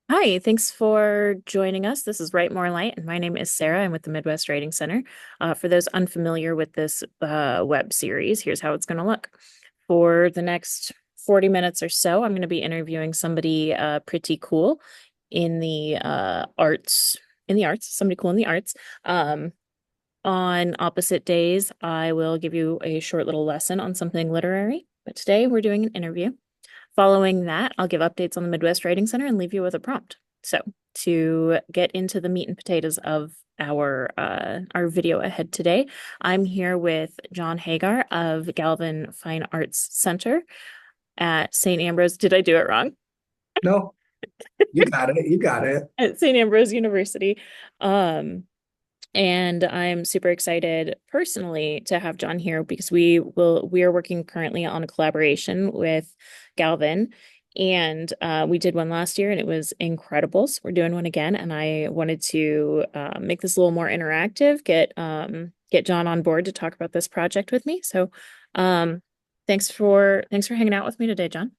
Hi, thanks for joining us. This is Write More Light, and my name is Sarah. I'm with the Midwest Writing Center. For those unfamiliar with this web series, here's how it's going to look. For the next 40 minutes or so, I'm going to be interviewing somebody pretty cool in the arts, somebody cool in the arts. Um, on opposite days, I will give you a short little lesson on something literary, but today we're doing an interview. Following that, I'll give updates on the Midwest Writing Center and leave you with a prompt. So, to get into the meat and potatoes of our video ahead today, I'm here with John Hagar of Galvin Fine Arts Center at Saint Ambrose. Did I do it wrong? No, you got it. You got it. At Saint Ambrose University. Um, and I'm super excited personally to have John here because we are working currently on a collaboration with Galvin. And we did one last year and it was incredible. So we're doing one again. And I wanted to make this a little more interactive, get John on board to talk about this project with me. So um, thanks for hanging out with me today, John.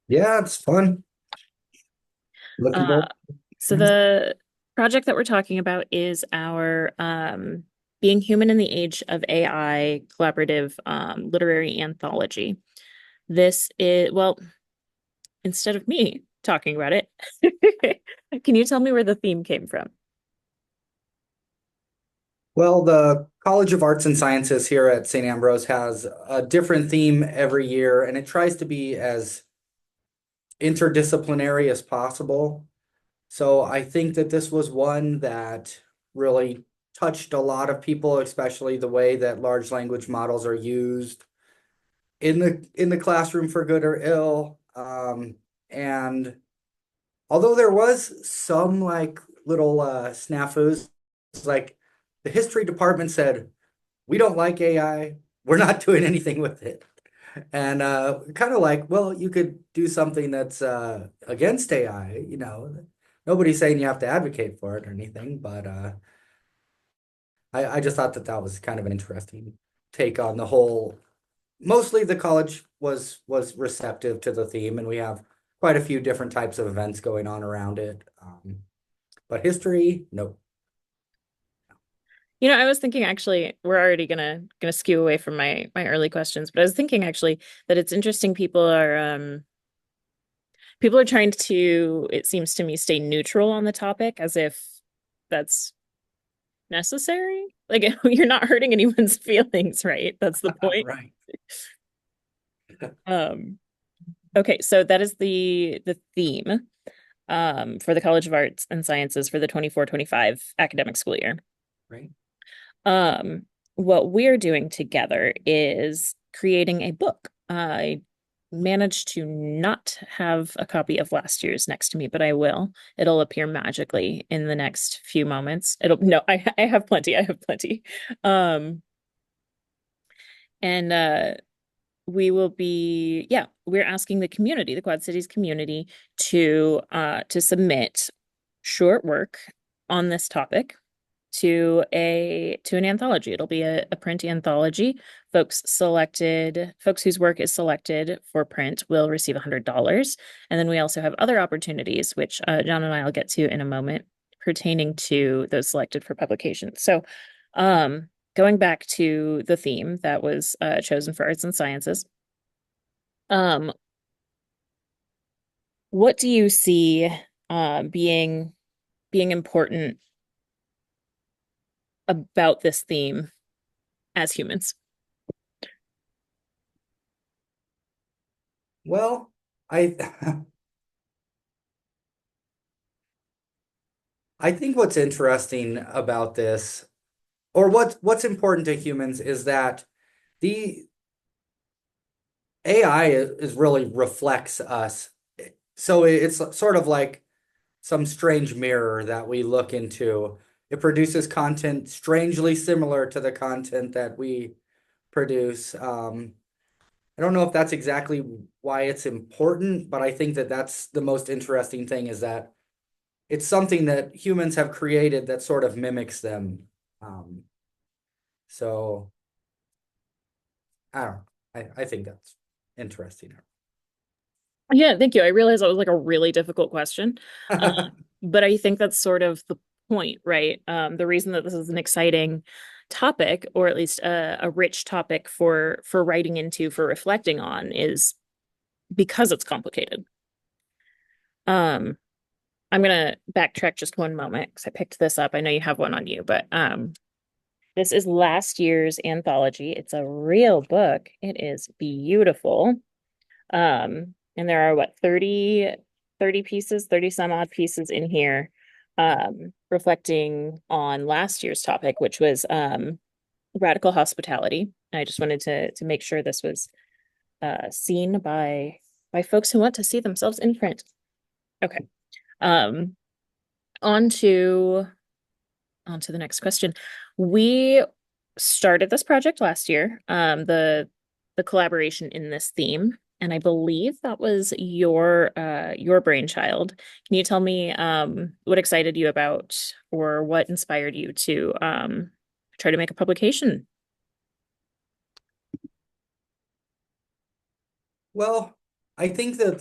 Yeah, it's fun. Looking Uh, forward. so the project that we're talking about is our Being Human in the Age of AI collaborative literary anthology. This is, well, instead of me talking about it, can you tell me where the theme came from? Well, the College of Arts and Sciences here at St. Ambrose has a different theme every year, and it tries to be as interdisciplinary as possible. So I think that this was one that really touched a lot of people, especially the way that large language models are used in the classroom for good or ill. And although there was some like little snafus, like the history department said, we don't like AI. We're not doing anything with it. And kind of like, well, you could do something that's against AI, you know. Nobody's saying you have to advocate for it or anything, but I just thought that that was kind of an interesting take on the whole. Mostly the college was receptive to the theme, and we have quite a few different types of events going on around it. But history, nope. I was thinking actually, we're already gonna skew away from my early questions, but I was thinking actually that it's interesting people are trying to, it seems to me, stay neutral on the topic as if that's necessary. Like you're not hurting anyone's feelings, right? That's the point. Right. Um, okay, so that is the theme for the College of Arts and Sciences for the 24-25 academic school year. Right. Um, what we're doing together is creating a book. I managed to not have a copy of last year's next to me, but I will. It'll appear magically in the next few moments. It'll no, I have plenty. I have plenty. Um, and we will be, yeah, we're asking the community, the Quad Cities community, to submit short work on this topic to an anthology. It'll be a print anthology. Folks whose work is selected for print will receive $100. And then we also have other opportunities, which John and I will get to in a moment, pertaining to those selected for publication. So, going back to the theme that was chosen for arts and sciences, um, what do you see being important about this theme as humans? Well, I I think what's interesting about this, or what's important to humans, is that the AI is really reflects us. So it's sort of like some strange mirror that we look into. It produces content strangely similar to the content that we produce. I don't know if that's exactly why it's important, but I think that that's the most interesting thing is that it's something that humans have created that sort of mimics them. Um, so I don't know. I think that's interesting. Yeah, thank you. I realized that was like a really difficult question. But I think that's sort of the point, right? The reason that this is an exciting topic, or at least a rich topic for writing into, for reflecting on, is because it's complicated. Um, I'm gonna backtrack just one moment because I picked this up. I know you have one on you, but this is last year's anthology. It's a real book. It is beautiful. And there are what, 30 pieces, 30 some odd pieces in here, reflecting on last year's topic, which was radical hospitality. I just wanted to make sure this was seen by folks who want to see themselves in print. Okay. Um, on to the next question. We started this project last year, the collaboration in this theme, and I believe that was your brainchild. Can you tell me what excited you about or what inspired you to try to make a publication? Well, I think that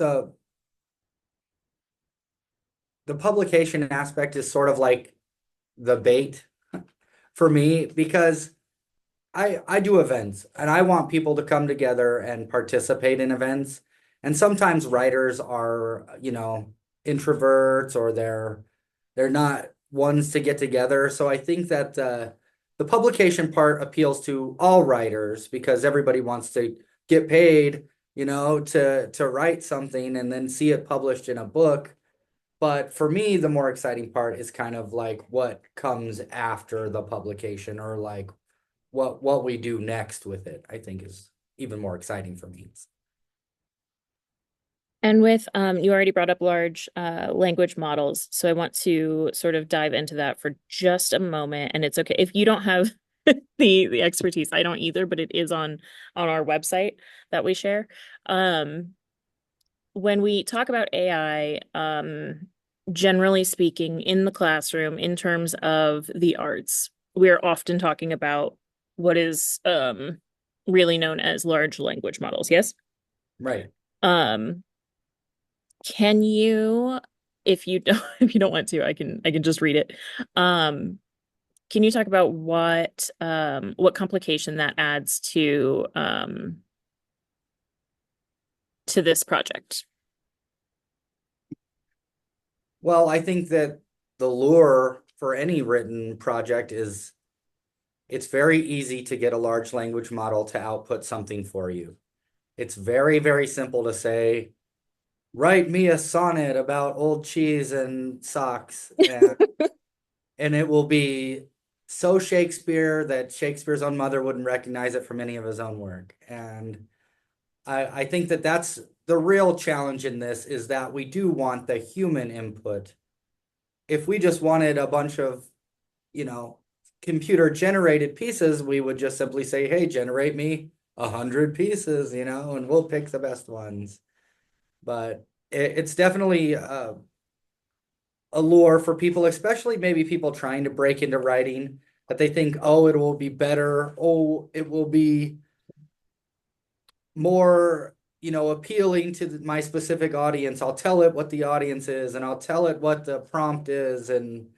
the publication aspect is sort of like the bait for me because I do events and I want people to come together and participate in events. And sometimes writers are, introverts or they're not ones to get together. So I think that the publication part appeals to all writers because everybody wants to get paid, to write something and then see it published in a book. But for me, the more exciting part is kind of like what comes after the publication or like what we do next with it, I think is even more exciting for me. And with you already brought up large language models, so I want to sort of dive into that for just a moment. And it's okay if you don't have the expertise. I don't either, but it is on our website that we share. Um, when we talk about AI, generally speaking, in the classroom, in terms of the arts, we're often talking about what is really known as large language models. Yes. Right. Um, can you, if you don't, if you don't want to, I can just read it. Um, can you talk about what complication that adds to this project? Well, I think that the lure for any written project is it's very easy to get a large language model to output something for you. It's very, very simple to say, write me a sonnet about old cheese and socks, and it will be so Shakespeare that Shakespeare's own mother wouldn't recognize it from any of his own work. And I think that that's the real challenge in this is that we do want the human input. If we just wanted a bunch of, you know, computer generated pieces, we would just simply say, hey, generate me 100 pieces, and we'll pick the best ones. But it's definitely a lure for people, especially maybe people trying to break into writing, that they think, oh, it will be better. Oh, it will be more, appealing to my specific audience. I'll tell it what the audience is and I'll tell it what the prompt is. And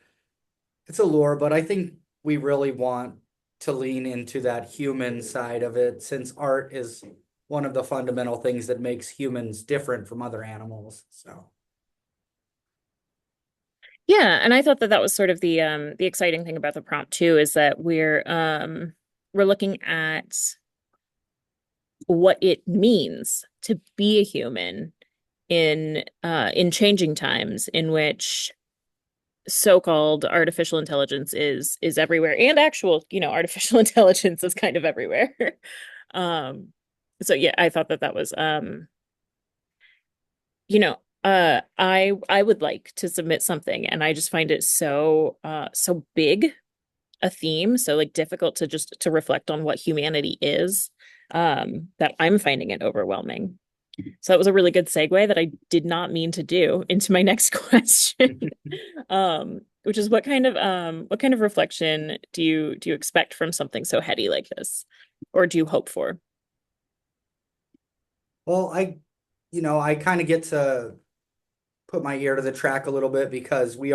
it's a lure, but I think we really want to lean into that human side of it since art is one of the fundamental things that makes humans different from other animals. So, Yeah, and I thought that that was sort of the exciting thing about the prompt too, is that we're looking at what it means to be a human in changing times in which so-called artificial intelligence is everywhere, and actual, artificial intelligence is kind of everywhere. Um, so yeah, I thought that that was I would like to submit something, and I just find it so big a theme, so like difficult to just to reflect on what humanity is, that I'm finding it overwhelming. So that was a really good segue that I did not mean to do into my next question. Which is what kind of reflection do you expect from something so heady like this? Or do you hope for? well, I kind of get to put my ear to the track a little bit because we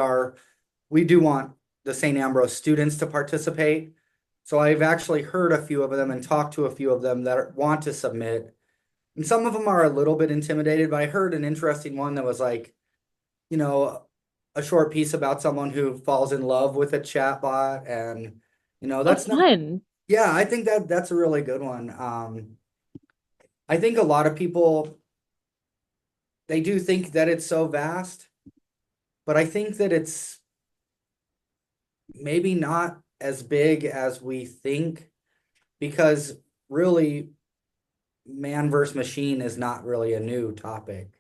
do want the St. Ambrose students to participate. So I've actually heard a few of them and talked to a few of them that want to submit. And some of them are a little bit intimidated, but I heard an interesting one that was like, you know, a short piece about someone who falls in love with a chatbot and Oh, that's not, fun. yeah, I think that that's a really good one. I think a lot of people they do think that it's so vast, but I think that it's maybe not as big as we think because really man versus machine is not really a new topic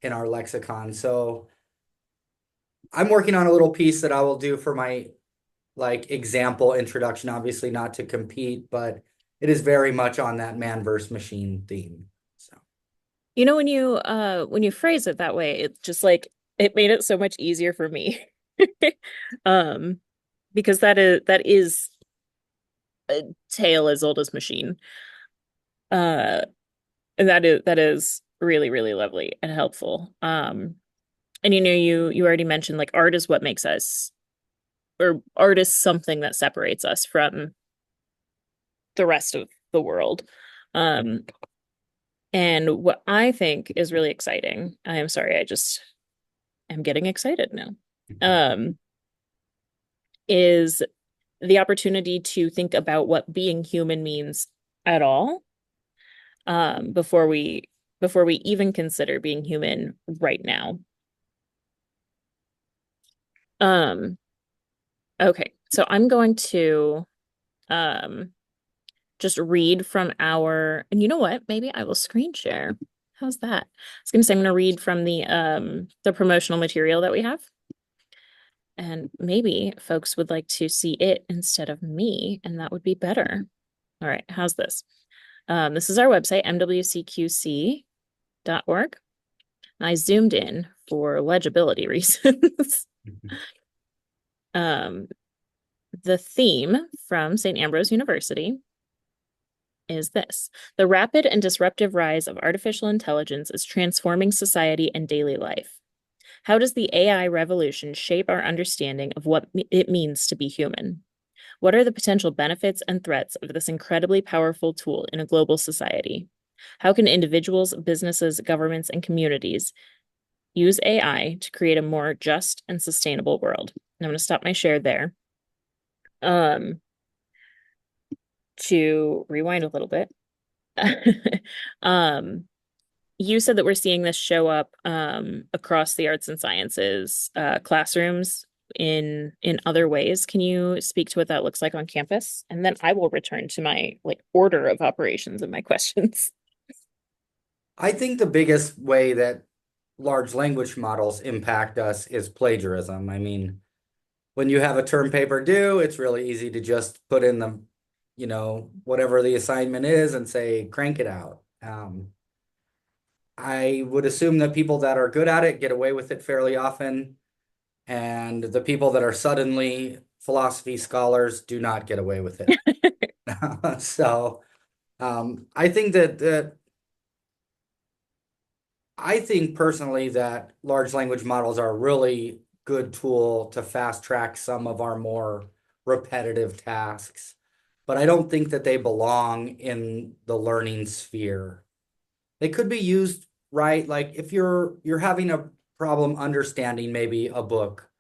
in our lexicon. So I'm working on a little piece that I will do for my like example introduction, obviously not to compete, but it is very much on that man versus machine theme. So When you phrase it that way, it's just like it made it so much easier for me. Um, because that is a tale as old as machine. Uh, and that is really, really lovely and helpful. And you already mentioned like art is what makes us, or art is something that separates us from the rest of the world. Um, and what I think is really exciting, I am sorry, I just am getting excited now. Um, is the opportunity to think about what being human means at all, before we even consider being human right now. Um, okay, so I'm going to um just read from our, and you know what? Maybe I will screen share. How's that? I was gonna say I'm gonna read from the promotional material that we have. And maybe folks would like to see it instead of me, and that would be better. All right, how's this? This is our website, mwcqc.org. I zoomed in for legibility reasons. Um, the theme from Saint Ambrose University is this: the rapid and disruptive rise of artificial intelligence is transforming society and daily life. How does the AI revolution shape our understanding of what it means to be human? What are the potential benefits and threats of this incredibly powerful tool in a global society? How can individuals, businesses, governments, and communities use AI to create a more just and sustainable world? And I'm going to stop my share there. Um, to rewind a little bit. um, you said that we're seeing this show up across the arts and sciences classrooms in other ways. Can you speak to what that looks like on campus? And then I will return to my like order of operations and my questions. I think the biggest way that large language models impact us is plagiarism. I mean, when you have a term paper due, it's really easy to just put in whatever the assignment is and say, crank it out. I would assume that people that are good at it get away with it fairly often, and the people that are suddenly philosophy scholars do not get away with it. So I think that I think personally that large language models are a really good tool to fast track some of our more repetitive tasks, but I don't think that they belong in the learning sphere. They could be used right, like if you're having a problem understanding maybe a book,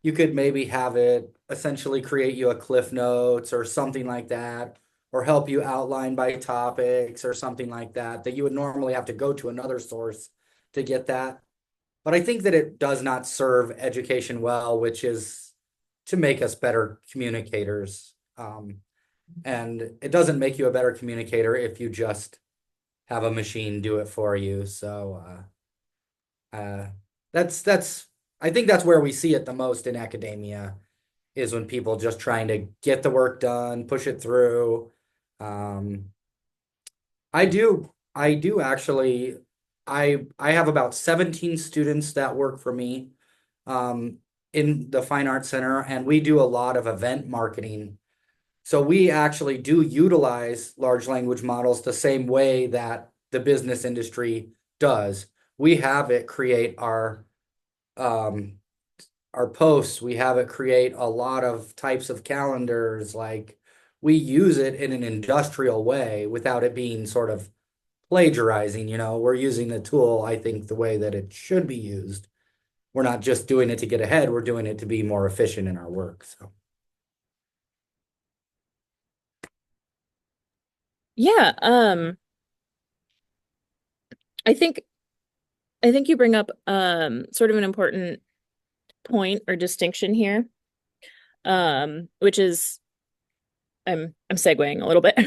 you could maybe have it essentially create you a cliff notes or something like that, or help you outline by topics or something like that, that you would normally have to go to another source to get that. But I think that it does not serve education well, which is to make us better communicators. And it doesn't make you a better communicator if you just have a machine do it for you. So uh, that's I think that's where we see it the most in academia is when people just trying to get the work done, push it through. Um, I do actually I have about 17 students that work for me um, in the Fine Arts Center, and we do a lot of event marketing. So we actually do utilize large language models the same way that the business industry does. We have it create um our posts. We have it create a lot of types of calendars. Like we use it in an industrial way without it being sort of plagiarizing, we're using the tool, I think, the way that it should be used. We're not just doing it to get ahead, we're doing it to be more efficient in our work. So Yeah, I think I think you bring up sort of an important point or distinction here, which is I'm segueing a little bit.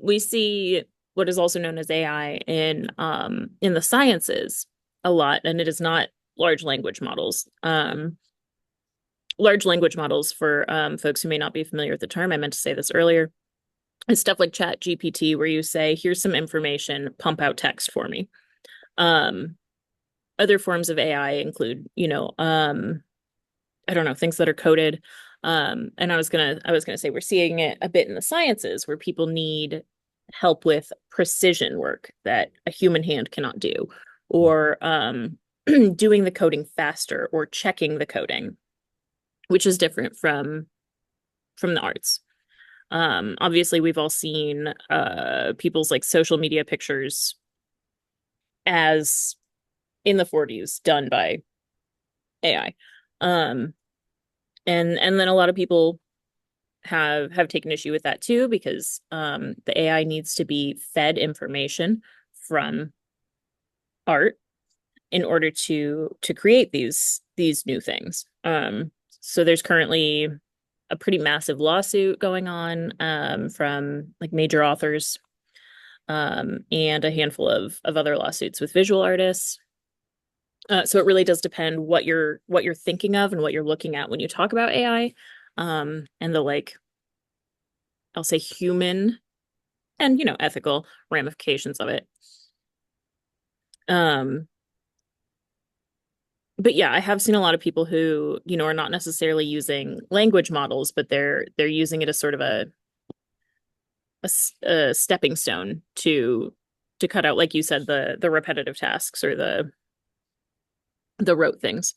We see what is also known as AI in the sciences a lot, and it is not large language models. Large language models, for folks who may not be familiar with the term, I meant to say this earlier, is stuff like Chat GPT, where you say, here's some information, pump out text for me. Um, Other forms of AI include, I don't know, things that are coded. And I was gonna say we're seeing it a bit in the sciences where people need help with precision work that a human hand cannot do, or doing the coding faster or checking the coding, which is different from the arts. Obviously, we've all seen people's like social media pictures as in the 40s done by AI. Um, and then a lot of people have taken issue with that too, because the AI needs to be fed information from art in order to create these new things. So there's currently a pretty massive lawsuit going on from like major authors, and a handful of other lawsuits with visual artists. So it really does depend what you're thinking of and what you're looking at when you talk about AI, and the like, I'll say human and ethical ramifications of it. Um, but yeah, I have seen a lot of people who are not necessarily using language models, but they're using it as sort of a stepping stone to cut out, like you said, the repetitive tasks or the rote things.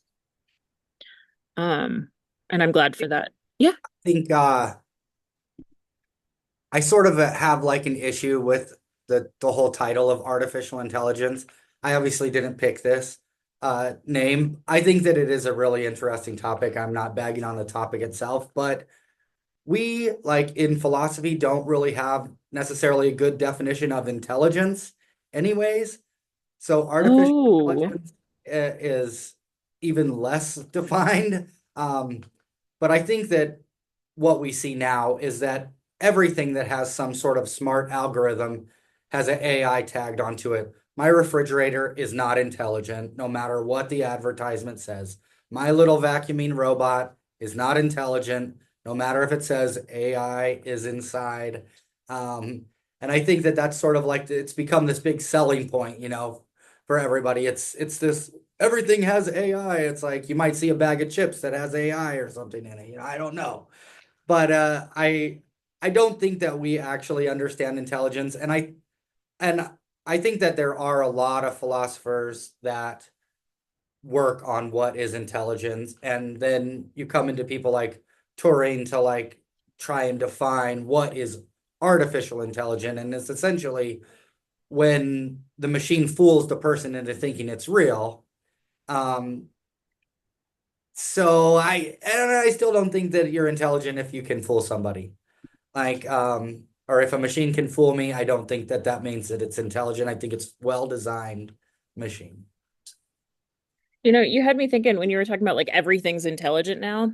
Um, and I'm glad for that. Yeah. I think I sort of have like an issue with the whole title of artificial intelligence. I obviously didn't pick this name. I think that it is a really interesting topic. I'm not bagging on the topic itself, but we, like in philosophy, don't really have necessarily a good definition of intelligence anyways. So artificial Oh. intelligence is even less defined. But I think that what we see now is that everything that has some sort of smart algorithm has an AI tagged onto it. My refrigerator is not intelligent, no matter what the advertisement says. My little vacuuming robot is not intelligent, no matter if it says AI is inside. And I think that that's sort of like it's become this big selling point, for everybody. It's this everything has AI. It's like you might see a bag of chips that has AI or something in it. I don't know. But I don't think that we actually understand intelligence. And I think that there are a lot of philosophers that work on what is intelligence. And then you come into people like Turing to like try and define what is artificial intelligence. And it's essentially when the machine fools the person into thinking it's real. Um, and I still don't think that you're intelligent if you can fool somebody. Like, or if a machine can fool me, I don't think that that means that it's intelligent. I think it's well designed machine. You had me thinking when you were talking about like everything's intelligent now.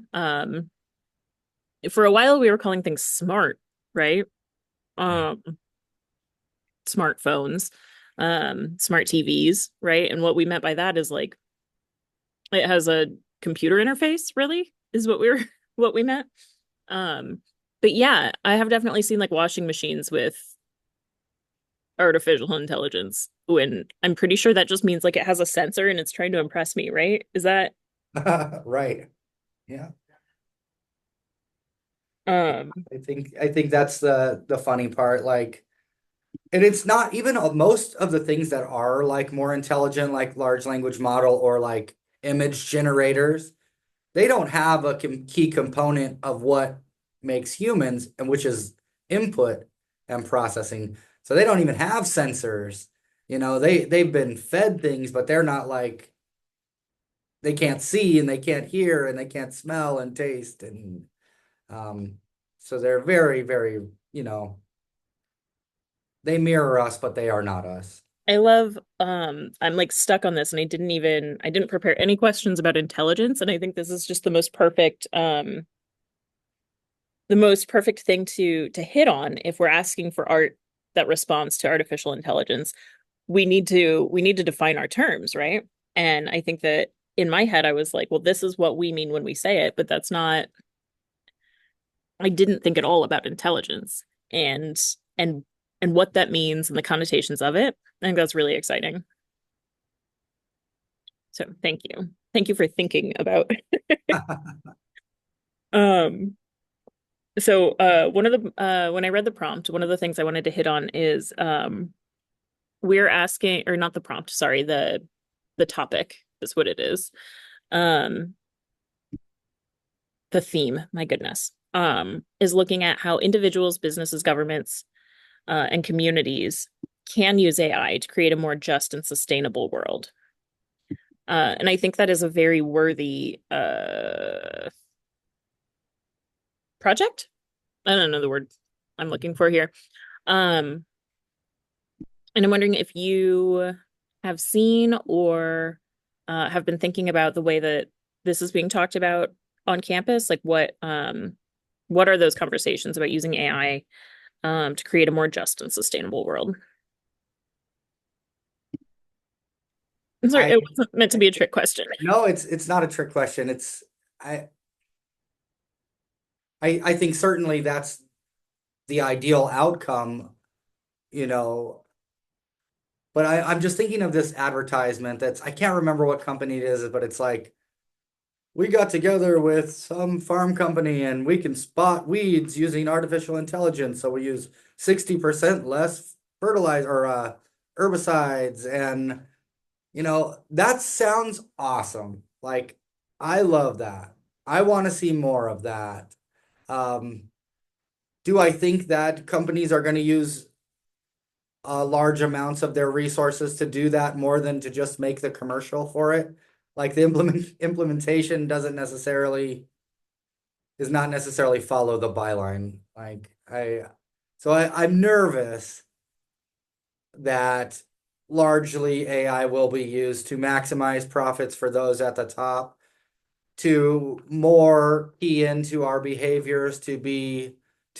For a while we were calling things smart, right? Um, Smartphones, smart TVs, right? And what we meant by that is like it has a computer interface, really, is what we were what we meant. Um, but yeah, I have definitely seen like washing machines with artificial intelligence when I'm pretty sure that just means like it has a sensor and it's trying to impress me, right? Is that Right. Yeah. um I think that's the funny part. Like And it's not even most of the things that are like more intelligent, like large language model or like image generators, they don't have a key component of what makes humans, and which is input and processing. So they don't even have sensors. They've been fed things, but they're not like they can't see and they can't hear and they can't smell and taste and um so they're very, very, you know, they mirror us, but they are not us. I love I'm like stuck on this and I didn't prepare any questions about intelligence, and I think this is just the most perfect thing to hit on if we're asking for art that responds to artificial intelligence. We need to define our terms, right? And I think that in my head I was like, well, this is what we mean when we say it, but that's not I didn't think at all about intelligence and and and what that means and the connotations of it. I think that's really exciting. So thank you. Thank you for thinking about. Um, one of the when I read the prompt, one of the things I wanted to hit on is we're asking, or not the prompt, sorry, the topic is what it is. Um, the theme, my goodness, is looking at how individuals, businesses, governments, and communities can use AI to create a more just and sustainable world. And I think that is a very worthy project. I don't know the word I'm looking for here. Um, and I'm wondering if you have seen or have been thinking about the way that this is being talked about on campus. Like what are those conversations about using AI to create a more just and sustainable world? I'm sorry, I it wasn't meant to be a trick question. No, it's not a trick question. I I think certainly that's the ideal outcome, you know. But I'm just thinking of this advertisement that's I can't remember what company it is, but it's like we got together with some farm company and we can spot weeds using artificial intelligence. So we use 60% less fertilizer or herbicides. And, that sounds awesome. Like, I love that. I want to see more of that. Um, do I think that companies are going to use large amounts of their resources to do that more than to just make the commercial for it? Like the implementation doesn't necessarily is not necessarily follow the byline. I'm nervous that largely AI will be used to maximize profits for those at the top, to more key into our behaviors, to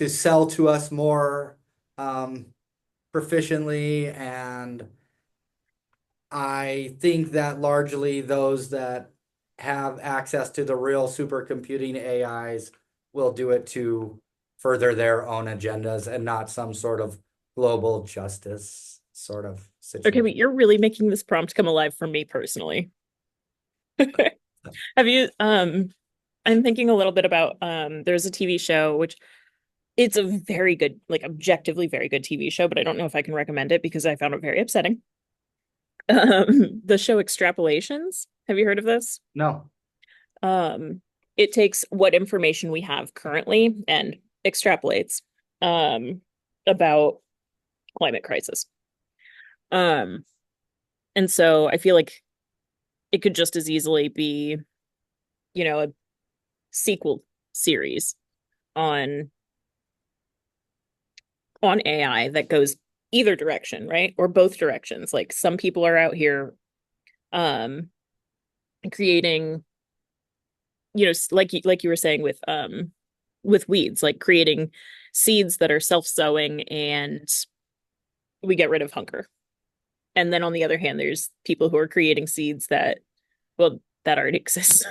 sell to us more um, proficiently. And I think that largely those that have access to the real supercomputing AIs will do it to further their own agendas and not some sort of global justice sort of Okay, situation. but you're really making this prompt come alive for me personally. Have you I'm thinking a little bit about there's a TV show which it's a very good, like objectively very good TV show, but I don't know if I can recommend it because I found it very upsetting. The show Extrapolations. Have you heard of this? No. Um, it takes what information we have currently and extrapolates um about climate crisis. Um, and so I feel like it could just as easily be, a sequel series on AI that goes either direction, right? Or both directions. Like some people are out here um creating, like you were saying with weeds, like creating seeds that are self-sowing and we get rid of hunger. And then on the other hand, there's people who are creating seeds that already exist.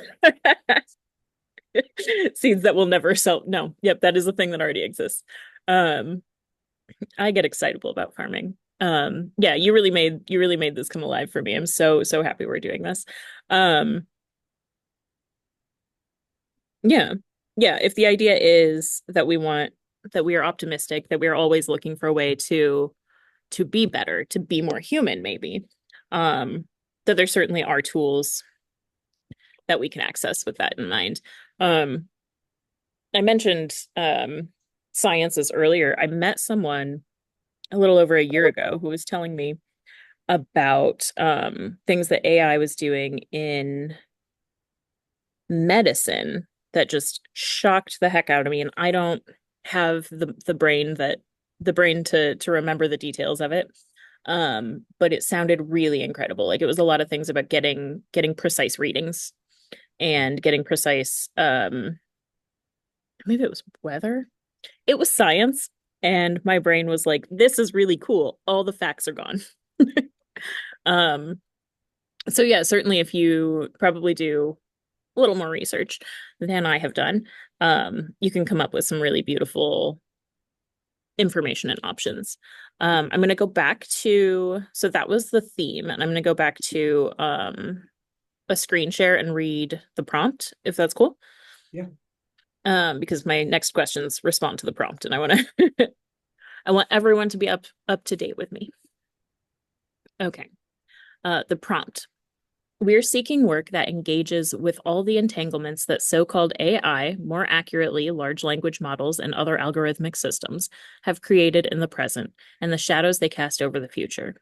Seeds that will never sell. No, yep, that is a thing that already exists. Um, I get excitable about farming. Yeah, you really made this come alive for me. I'm so happy we're doing this. Um, yeah. Yeah, if the idea is that we are optimistic, that we are always looking for a way to to be better, to be more human, maybe. That there certainly are tools that we can access with that in mind. Um, I mentioned sciences earlier. I met someone a little over a year ago who was telling me about things that AI was doing in medicine that just shocked the heck out of me. And I don't have the brain to remember the details of it. But it sounded really incredible. Like it was a lot of things about getting precise readings and getting precise maybe it was weather. It was science. And my brain was like, this is really cool. All the facts are gone. Um, so yeah, certainly if you probably do a little more research than I have done, you can come up with some really beautiful information and options. I'm going to go back to, so that was the theme, and I'm going to go back to a screen share and read the prompt, if that's cool. Yeah. Because my next questions respond to the prompt, and I want to, I want everyone to be up to date with me. Okay. The prompt. We're seeking work that engages with all the entanglements that so-called AI, more accurately, large language models and other algorithmic systems, have created in the present and the shadows they cast over the future.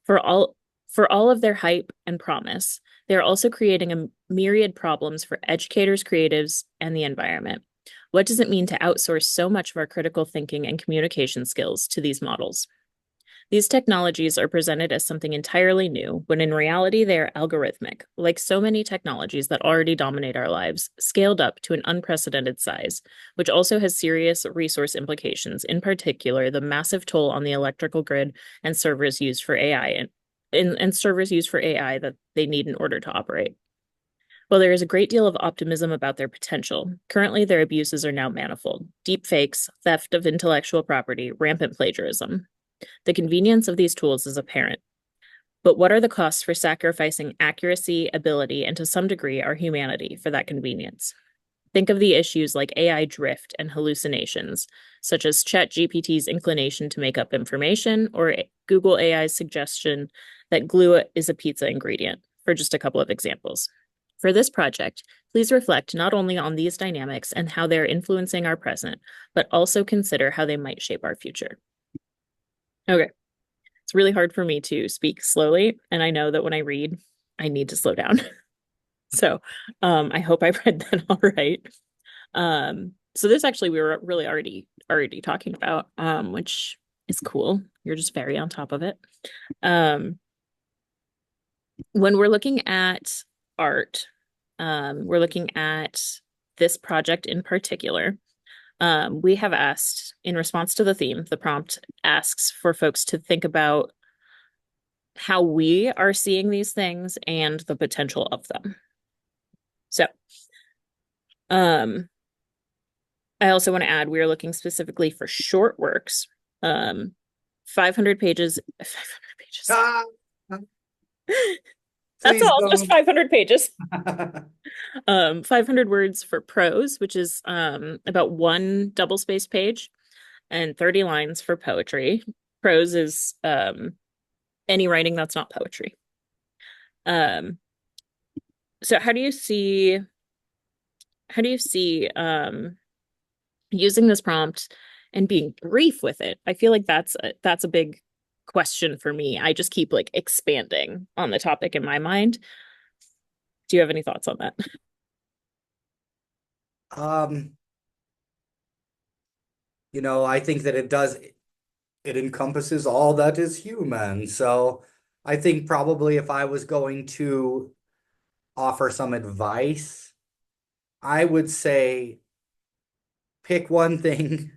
For all of their hype and promise, they are also creating a myriad problems for educators, creatives, and the environment. What does it mean to outsource so much of our critical thinking and communication skills to these models? These technologies are presented as something entirely new, when in reality they are algorithmic, like so many technologies that already dominate our lives, scaled up to an unprecedented size, which also has serious resource implications, in particular the massive toll on the electrical grid and servers used for AI and servers used for AI that they need in order to operate. While there is a great deal of optimism about their potential, currently their abuses are now manifold: deep fakes, theft of intellectual property, rampant plagiarism. The convenience of these tools is apparent. But what are the costs for sacrificing accuracy, ability, and to some degree our humanity for that convenience? Think of the issues like AI drift and hallucinations, such as ChatGPT's inclination to make up information or Google AI's suggestion that glue is a pizza ingredient, for just a couple of examples. For this project, please reflect not only on these dynamics and how they're influencing our present, but also consider how they might shape our future. Okay. It's really hard for me to speak slowly, and I know that when I read, I need to slow down. So, I hope I read that all right. So this actually we were really already talking about, which is cool. You're just very on top of it. Um, when we're looking at art, we're looking at this project in particular. We have asked, in response to the theme, the prompt asks for folks to think about how we are seeing these things and the potential of them. So, um, I also want to add we are looking specifically for short works, 500 pages. 500 pages. Ah, That's please all, just don't. 500 pages. 500 words for prose, which is about one double-spaced page, and 30 lines for poetry. Prose is any writing that's not poetry. So how do you see using this prompt and being brief with it? I feel like that's a big question for me. I just keep like expanding on the topic in my mind. Do you have any thoughts on that? Um, I think that it encompasses all that is human. So I think probably if I was going to offer some advice, I would say pick one thing,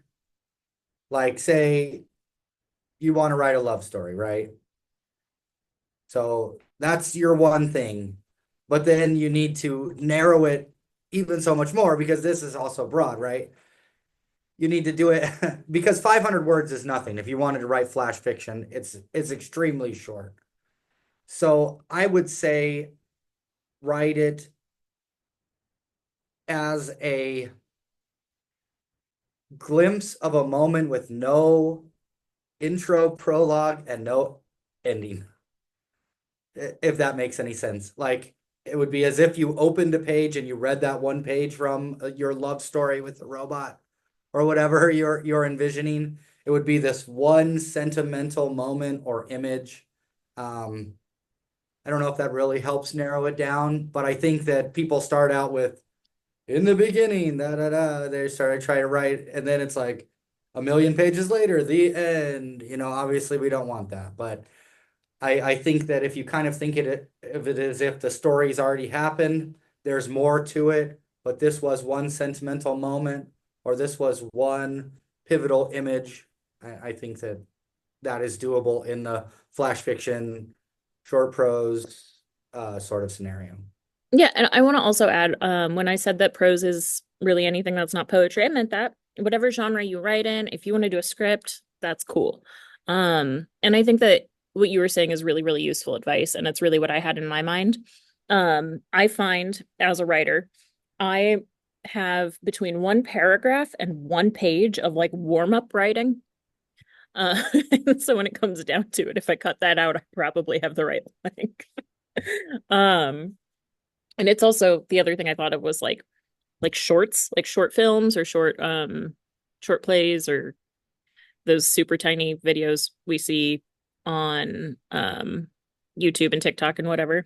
like say you want to write a love story, right? So that's your one thing. But then you need to narrow it even so much more because this is also broad, right? You need to do it because 500 words is nothing. If you wanted to write flash fiction, it's extremely short. So I would say write it as a glimpse of a moment with no intro, prologue, and no ending. If that makes any sense. Like it would be as if you opened a page and you read that one page from your love story with the robot or whatever you're envisioning. It would be this one sentimental moment or image. Um, I don't know if that really helps narrow it down, but I think that people start out with in the beginning, da da da. They started trying to write, and then it's like a million pages later, the end. Obviously we don't want that, but I think that if you kind of think of it as if the story's already happened, there's more to it, but this was one sentimental moment, or this was one pivotal image. I think that that is doable in the flash fiction, short prose sort of scenario. Yeah, and I want to also add, when I said that prose is really anything that's not poetry, I meant that whatever genre you write in, if you want to do a script, that's cool. And I think that what you were saying is really, really useful advice, and it's really what I had in my mind. I find as a writer, I have between one paragraph and one page of like warm-up writing. Uh, so when it comes down to it, if I cut that out, I probably have the right length. Um, and it's also the other thing I thought of was like shorts, like short films or short plays or those super tiny videos we see on YouTube and TikTok and whatever.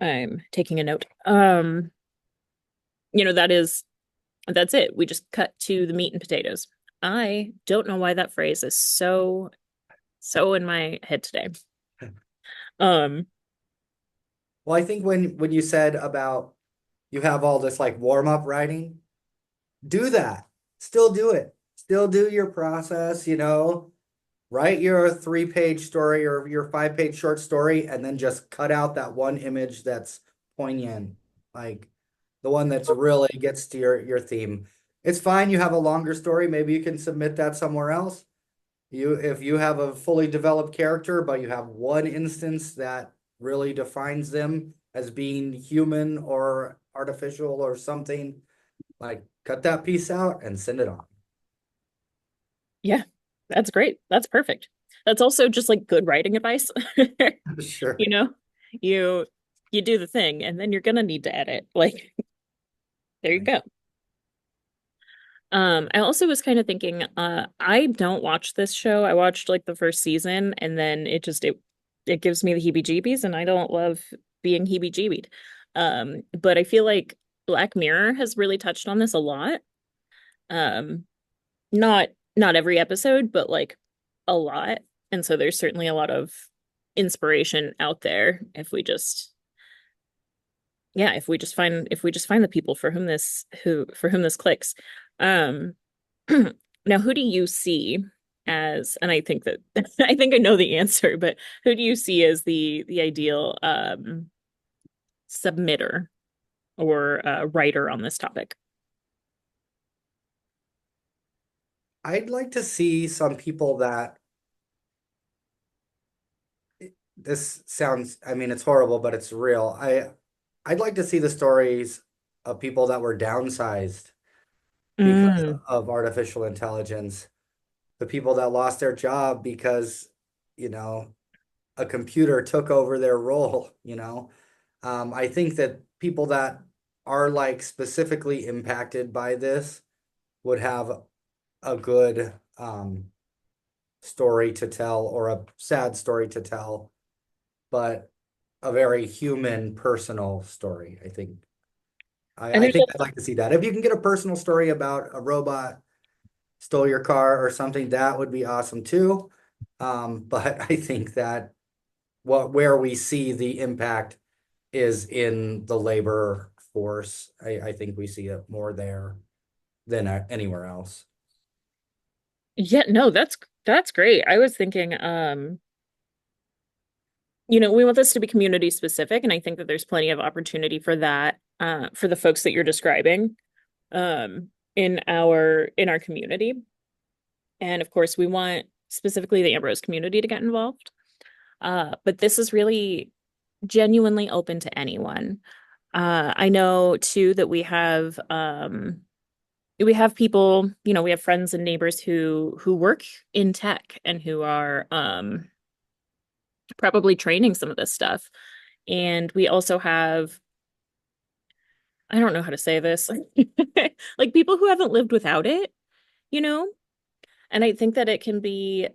I'm taking a note. That's it. We just cut to the meat and potatoes. I don't know why that phrase is so in my head today. Um, Well, I think when you said about you have all this like warm up writing, do that. Still do it. Still do your process. Write your 3-page story or your 5-page short story, and then just cut out that one image that's poignant, like the one that's really gets to your theme. It's fine. You have a longer story. Maybe you can submit that somewhere else. If you have a fully developed character, but you have one instance that really defines them as being human or artificial or something, like cut that piece out and send it on. yeah, that's great. That's perfect. That's also just like good writing advice. Sure. You know, you you do the thing and then you're gonna need to edit. Like, there you Right. go. I also was kind of thinking, I don't watch this show. I watched like the first season and then it gives me the heebie-jeebies and I don't love being heebie-jeebied. But I feel like Black Mirror has really touched on this a lot. Um, not not every episode, but like a lot. And so there's certainly a lot of inspiration out there if we just yeah, if we just find the people for whom this clicks. Um now who do you see as, and I think that I think I know the answer, but who do you see as the ideal submitter or writer on this topic? I'd like to see some people that this sounds, I mean, it's horrible, but it's real. I'd like to see the stories of people that were downsized because Mm. of artificial intelligence, the people that lost their job because, you know, a computer took over their role. I think that people that are like specifically impacted by this would have a good story to tell or a sad story to tell, but a very human, personal story. I think And I there's think I'd also like to see that. If you can get a personal story about a robot stole your car or something, that would be awesome too. But I think that where we see the impact is in the labor force. I think we see it more there than anywhere else. yeah, no, that's great. I was thinking we want this to be community specific, and I think that there's plenty of opportunity for that, for the folks that you're describing, in our community. And of course, we want specifically the Ambrose community to get involved. But this is really genuinely open to anyone. I know too that we have we have people, we have friends and neighbors who work in tech and who are probably training some of this stuff. And we also have, I don't know how to say this, like people who haven't lived without it, you know? And I think that it can be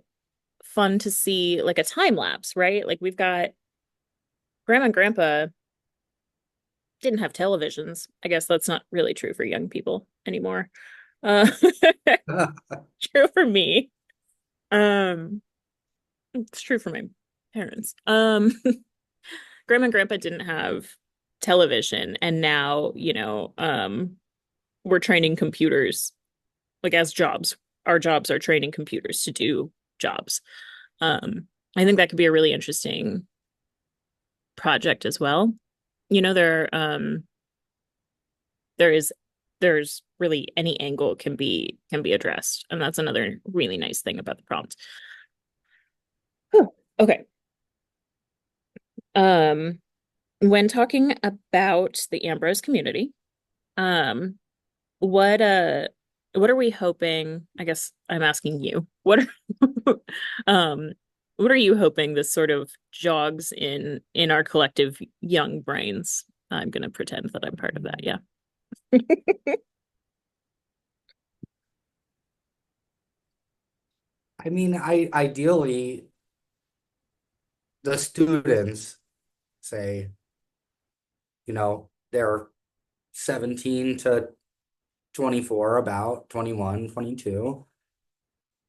fun to see like a time lapse, right? Like we've got grandma and grandpa didn't have televisions. I guess that's not really true for young people anymore. Uh, true for me. Um, it's true for my parents. Grandma and grandpa didn't have television, and now, we're training computers like as jobs. Our jobs are training computers to do jobs. I think that could be a really interesting project as well. There is there's really any angle can be addressed, and that's another really nice thing about the prompt. Whew. Okay. Um, when talking about the Ambrose community, um, what uh what are we hoping? I guess I'm asking you. Um what are you hoping this sort of jogs in our collective young brains? I'm gonna pretend that I'm part of that, yeah. I mean, I ideally the students say, they're 17 to 24, about 21, 22.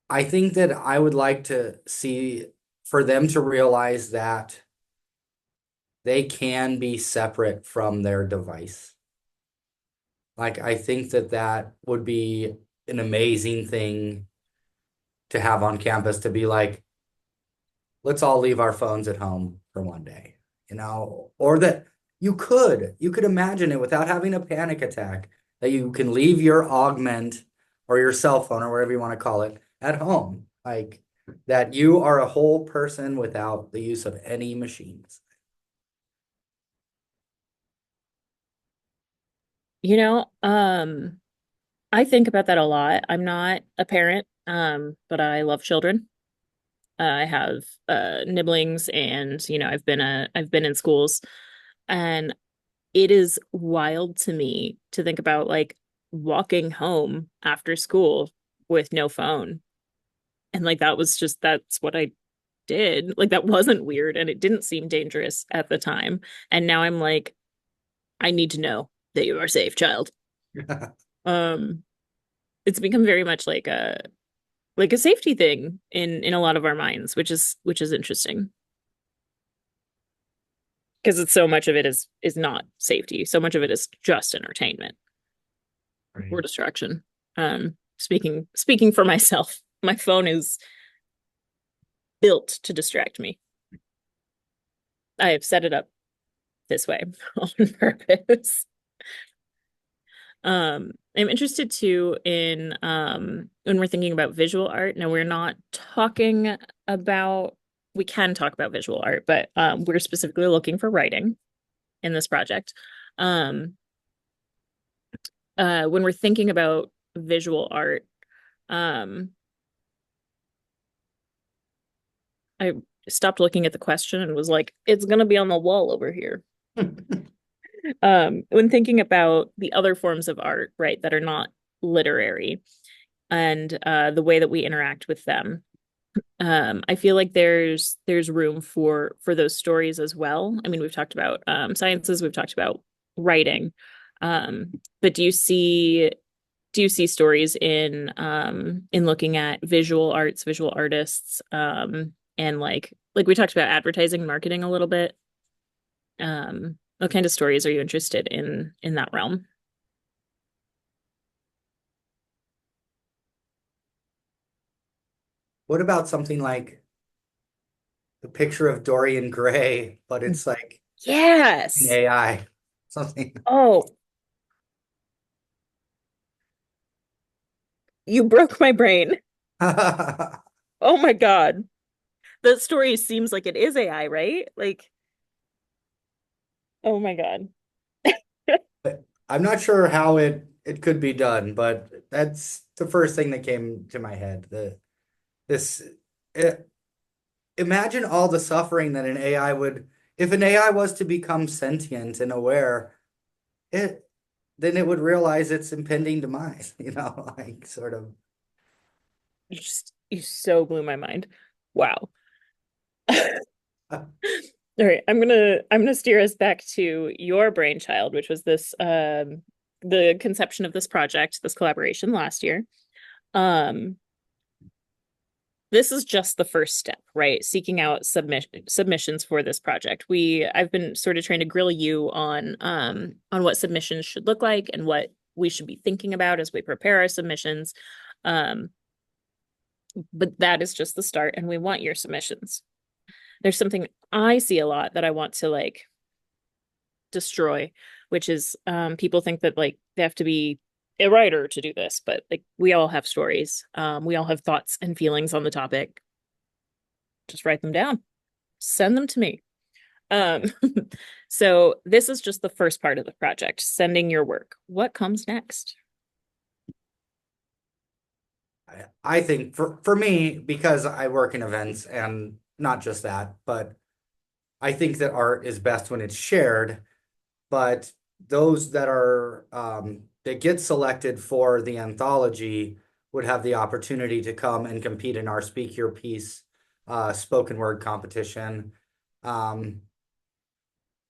I think that I would like to see for them to realize that they can be separate from their device. Like, I think that that would be an amazing thing to have on campus to be like, let's all leave our phones at home for one day, or that you could imagine it without having a panic attack, that you can leave your augment or your cell phone or whatever you want to call it at home. Like that you are a whole person without the use of any machines. You know, I think about that a lot. I'm not a parent, but I love children. I have nibblings, and I've been in schools, and it is wild to me to think about like walking home after school with no phone. And like that's what I did. Like that wasn't weird, and it didn't seem dangerous at the time. And now I'm like, I need to know that you are safe, child. Um, it's become very much like a safety thing in a lot of our minds, which is interesting because it's so much of it is not safety. So much of it is just entertainment or Right. distraction. Speaking for myself, my phone is built to distract me. I have set it up this way on purpose. I'm interested too in when we're thinking about visual art. Now we're not talking about we can talk about visual art, but we're specifically looking for writing in this project. Um, when we're thinking about visual art, um, I stopped looking at the question and was like, it's gonna be on the wall over here. When thinking about the other forms of art, right, that are not literary and the way that we interact with them, I feel like there's room for those stories as well. I mean, we've talked about sciences, we've talked about writing, but do you see stories in looking at visual arts, visual artists, and like we talked about advertising, marketing a little bit. What kind of stories are you interested in that realm? What about something like the picture of Dorian Gray, but it's like an Yes. AI, something. Oh, you broke my brain. Oh my God. The story seems like it is AI, right? Like, oh my God. I'm not sure how it it could be done, but that's the first thing that came to my head. This it, imagine all the suffering that an AI would, if an AI was to become sentient and aware, it then it would realize its impending demise, like sort of. You so blew my mind. Wow. All right, I'm gonna steer us back to your brainchild, which was this the conception of this project, this collaboration last year. Um, this is just the first step, right? Seeking out submissions for this project. I've been sort of trying to grill you on what submissions should look like and what we should be thinking about as we prepare our submissions. Um, but that is just the start, and we want your submissions. There's something I see a lot that I want to like destroy, which is people think that like they have to be a writer to do this, but like we all have stories. We all have thoughts and feelings on the topic. Just write them down. Send them to me. Um so this is just the first part of the project, sending your work. What comes next? I think for me, because I work in events and not just that, but I think that art is best when it's shared. But those that get selected for the anthology would have the opportunity to come and compete in our Speak Your Piece spoken word competition. Um,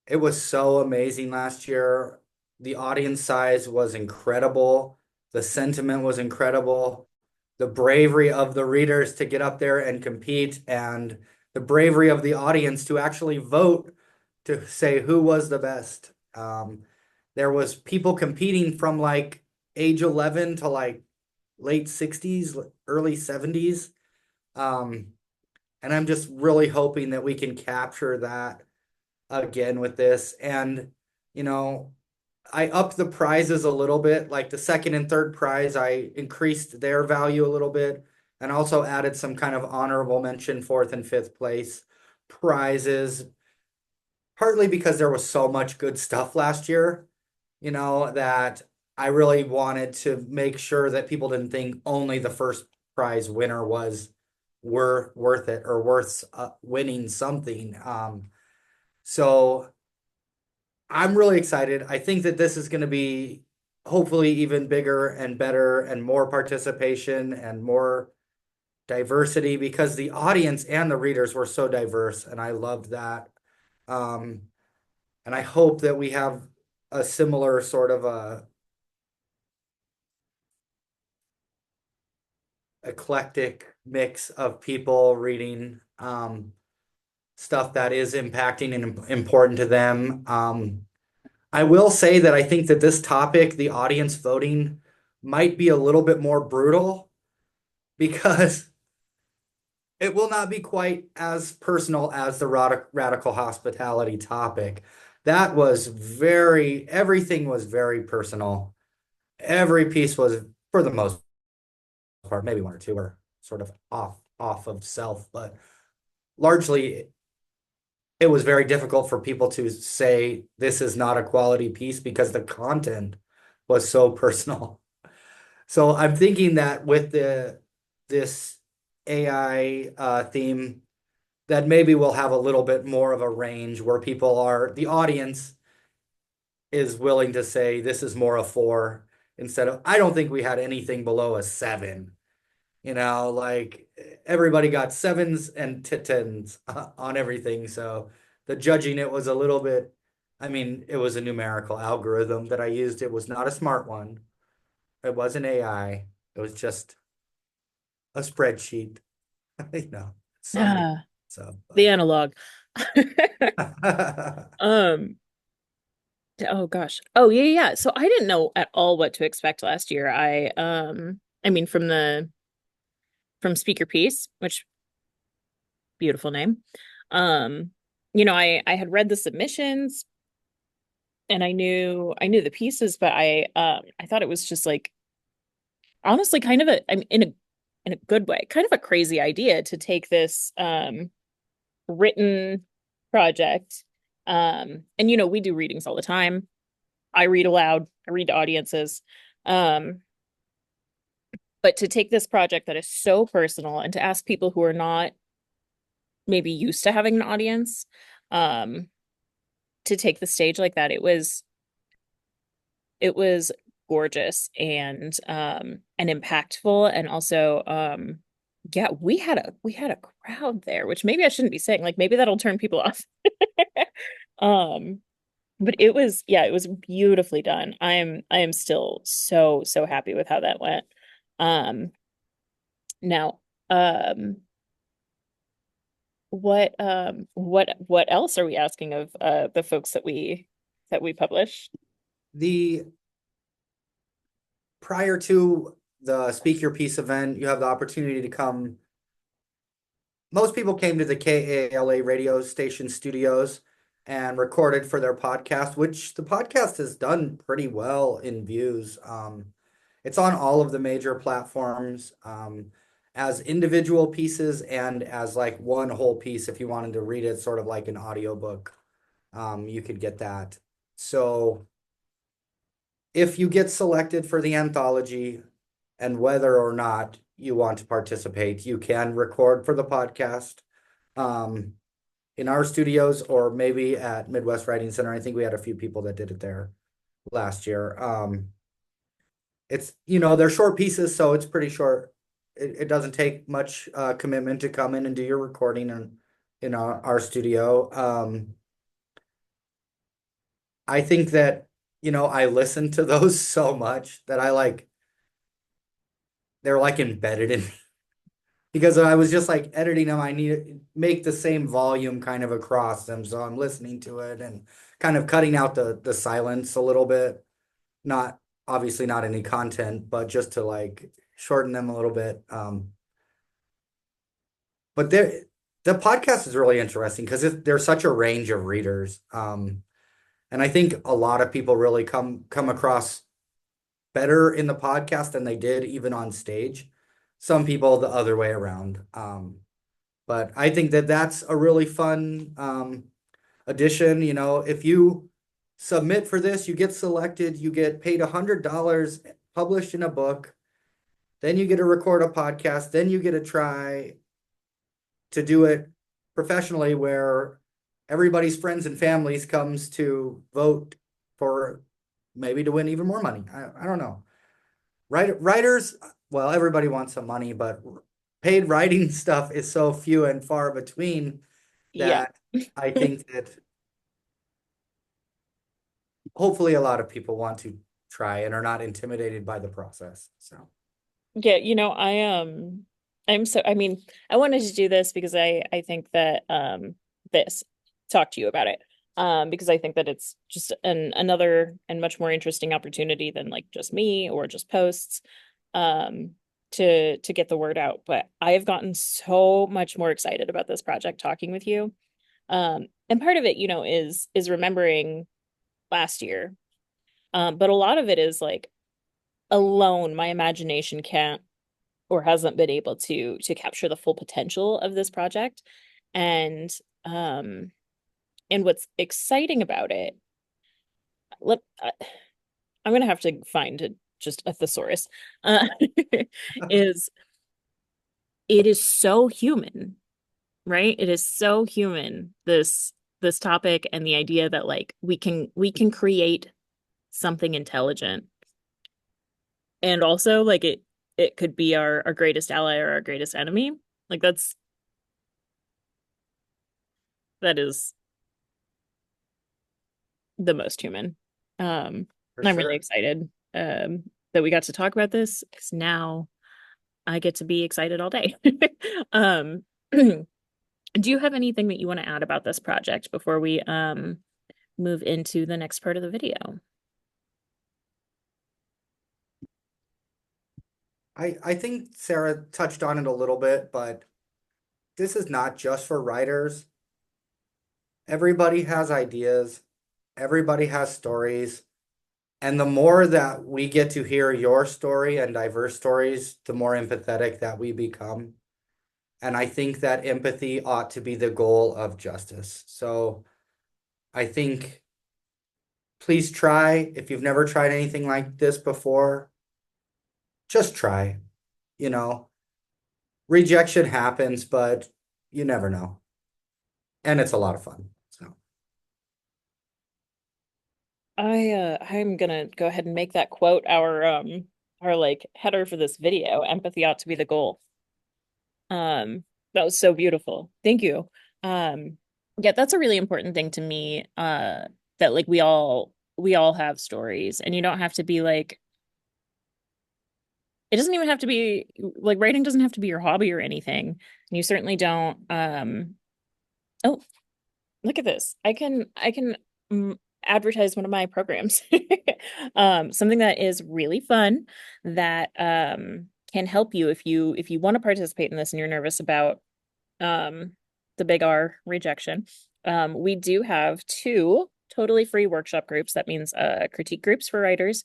it was so amazing last year. The audience size was incredible. The sentiment was incredible. The bravery of the readers to get up there and compete, and the bravery of the audience to actually vote to say who was the best. There was people competing from like age 11 to like late 60s, early 70s. Um, and I'm just really hoping that we can capture that again with this. And, you know, I upped the prizes a little bit. Like the second and third prize, I increased their value a little bit and also added some kind of honorable mention, fourth and fifth place prizes, partly because there was so much good stuff last year, that I really wanted to make sure that people didn't think only the first prize winner was worth it or worth winning something. So I'm really excited. I think that this is going to be hopefully even bigger and better and more participation and more diversity because the audience and the readers were so diverse, and I loved that. Um, and I hope that we have a similar sort of a eclectic mix of people reading stuff that is impacting and important to them. I will say that I think that this topic, the audience voting, might be a little bit more brutal because it will not be quite as personal as the radical hospitality topic. That was everything was very personal. Every piece was, for the most part, maybe one or two were sort of off of self, but largely it was very difficult for people to say this is not a quality piece because the content was so personal. So I'm thinking that with this AI theme, that maybe we'll have a little bit more of a range where the audience is willing to say this is more a four instead of, I don't think we had anything below a seven. Like everybody got sevens and tens on everything. So the judging it was a little bit, I mean, it was a numerical algorithm that I used. It was not a smart one. It wasn't AI. It was just a spreadsheet, summary. Ah, So, the analog. but um oh gosh. Oh yeah, yeah. So I didn't know at all what to expect last year. I mean from Speaker Piece, which beautiful name. Um, I had read the submissions and I knew the pieces, but I thought it was just like honestly kind of I mean in a good way, kind of a crazy idea to take this written project. And we do readings all the time. I read aloud, I read to audiences. Um, but to take this project that is so personal and to ask people who are not maybe used to having an audience, um, to take the stage like that, it was gorgeous and impactful and also yeah, we had a crowd there, which maybe I shouldn't be saying, like maybe that'll turn people off. Um, but it was, yeah, it was beautifully done. I am still so happy with how that went. Um, now, um, what else are we asking of the folks that we publish? The prior to the Speak Your Piece event, you have the opportunity to come. Most people came to the KALA radio station studios and recorded for their podcast, which the podcast has done pretty well in views. It's on all of the major platforms, as individual pieces and as like one whole piece. If you wanted to read it sort of like an audiobook, you could get that. So if you get selected for the anthology and whether or not you want to participate, you can record for the podcast um, in our studios or maybe at Midwest Writing Center. I think we had a few people that did it there last year. It's, they're short pieces, so it's pretty short. It doesn't take much commitment to come in and do your recording in our studio. I think that, I listen to those so much that they're like embedded in because I was just like editing them. I need to make the same volume kind of across them. So I'm listening to it and kind of cutting out the silence a little bit. Not obviously not any content, but just to like shorten them a little bit. But the podcast is really interesting because there's such a range of readers. And I think a lot of people really come across better in the podcast than they did even on stage. Some people the other way around. But I think that that's a really fun addition. If you submit for this, you get selected, you get paid $100, published in a book, then you get to record a podcast, then you get to try to do it professionally where everybody's friends and families comes to vote for maybe to win even more money. I don't know. Writers, well, everybody wants some money, but paid writing stuff is so few and far between Yeah. that I think that hopefully a lot of people want to try and are not intimidated by the process. So Yeah, I mean, I wanted to do this because I think that this talk to you about it. Because I think that it's just another and much more interesting opportunity than like just me or just posts um to get the word out. But I have gotten so much more excited about this project talking with you. And part of it, is remembering last year. But a lot of it is like alone my imagination can't or hasn't been able to capture the full potential of this project. And um and what's exciting about it, let I'm gonna have to find just a thesaurus, uh, is it is so human, right? It is so human, this topic and the idea that like we can create something intelligent and also like it could be our greatest ally or our greatest enemy. Like that is the most human. for I'm really sure. excited that we got to talk about this because now I get to be excited all day. Um, do you have anything that you want to add about this project before we move into the next part of the video? I think Sarah touched on it a little bit, but this is not just for writers. Everybody has ideas, everybody has stories. And the more that we get to hear your story and diverse stories, the more empathetic that we become. And I think that empathy ought to be the goal of justice. So I think please try. If you've never tried anything like this before, just try. You know, rejection happens, but you never know. And it's a lot of fun. So, I'm gonna go ahead and make that quote our like header for this video. Empathy ought to be the goal. That was so beautiful. Thank you. Um, yeah, that's a really important thing to me. That like we all have stories, and you don't have to be like it doesn't even have to be like writing doesn't have to be your hobby or anything. And you certainly don't. Oh, look at this. I can advertise one of my programs. Something that is really fun that can help you if you want to participate in this and you're nervous about um the big R rejection. We do have two totally free workshop groups. That means critique groups for writers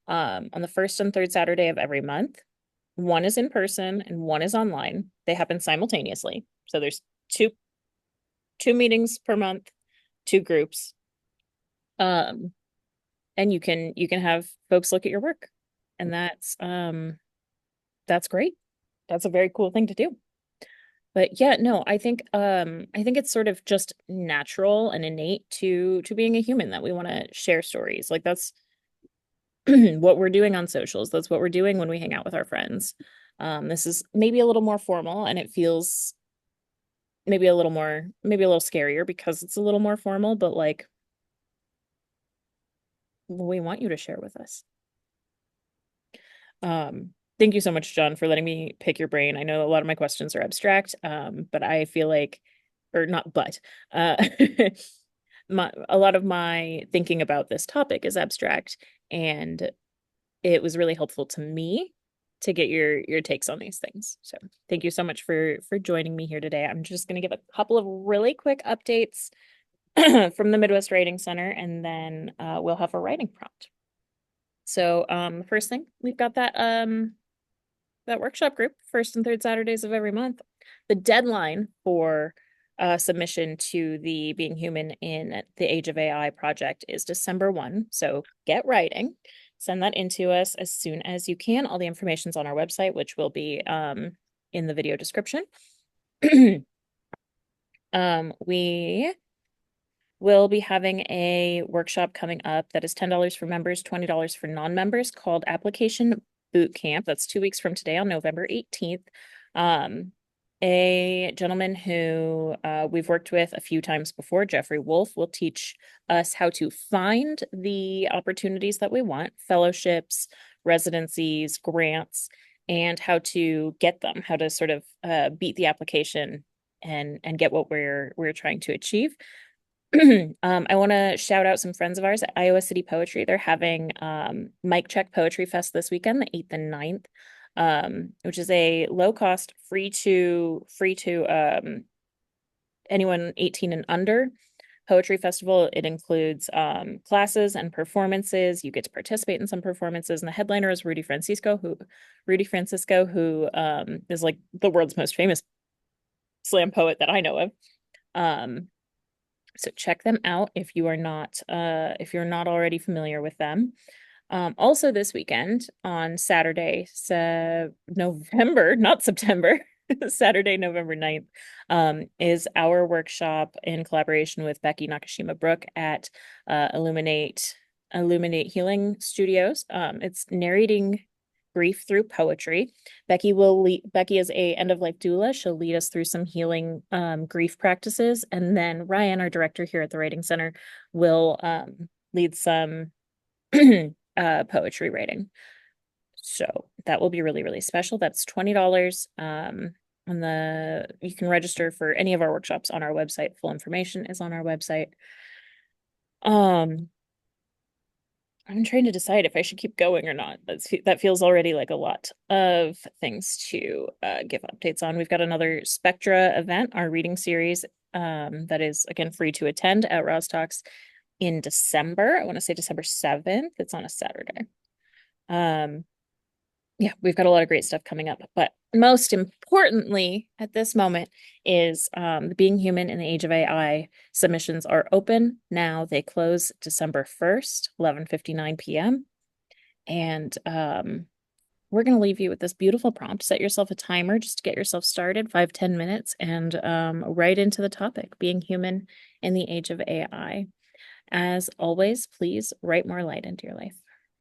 on the first and third Saturday of every month. One is in person and one is online. They happen simultaneously. So there's two meetings per month, two groups. Um, and you can have folks look at your work. And that's great. That's a very cool thing to do. But yeah, no, I think it's sort of just natural and innate to being a human that we want to share stories. Like that's what we're doing on socials. That's what we're doing when we hang out with our friends. This is maybe a little more formal and it feels maybe a little scarier because it's a little more formal, but like we want you to share with us. Thank you so much, John, for letting me pick your brain. I know a lot of my questions are abstract, but I feel like, or not, but a lot of my thinking about this topic is abstract, and it was really helpful to me to get your takes on these things. So thank you so much for joining me here today. I'm just going to give a couple of really quick updates from the Midwest Writing Center, and then we'll have a writing prompt. So first thing, we've got that workshop group, first and third Saturdays of every month. The deadline for submission to the Being Human in the Age of AI project is December 1. So get writing. Send that in to us as soon as you can. All the information's on our website, which will be in the video description. We will be having a workshop coming up that is $10 for members, $20 for non-members, called Application Boot Camp. That's 2 weeks from today on November 18th. A gentleman who we've worked with a few times before, Jeffrey Wolf, will teach us how to find the opportunities that we want, fellowships, residencies, grants, and how to get them, how to sort of beat the application and get what we're trying to achieve. I want to shout out some friends of ours at Iowa City Poetry. They're having Mic Check Poetry Fest this weekend, the 8th and 9th, which is a low cost, free to anyone 18 and under poetry festival. It includes classes and performances. You get to participate in some performances, and the headliner is Rudy Francisco, who is like the world's most famous slam poet that I know of. So check them out if you're not already familiar with them. Also this weekend on Saturday, so November, not September, Saturday, November 9th, is our workshop in collaboration with Becky Nakashima Brook at Illuminate Healing Studios. It's narrating grief through poetry. Becky is a end of life doula. She'll lead us through some healing grief practices, and then Ryan, our director here at the Writing Center, will lead some poetry writing. So that will be really, really special. That's $20. You can register for any of our workshops on our website. Full information is on our website. I'm trying to decide if I should keep going or not. That feels already like a lot of things to give updates on. We've got another Spectra event, our reading series, that is again free to attend at Roz Talks in December. I want to say December 7th. It's on a Saturday. Yeah, we've got a lot of great stuff coming up. But most importantly at this moment is the Being Human in the Age of AI submissions are open now. They close December 1st, 11:59 p.m. And we're going to leave you with this beautiful prompt. Set yourself a timer just to get yourself started, 5-10 minutes, and right into the topic, being human in the age of AI. As always, please write more light into your life.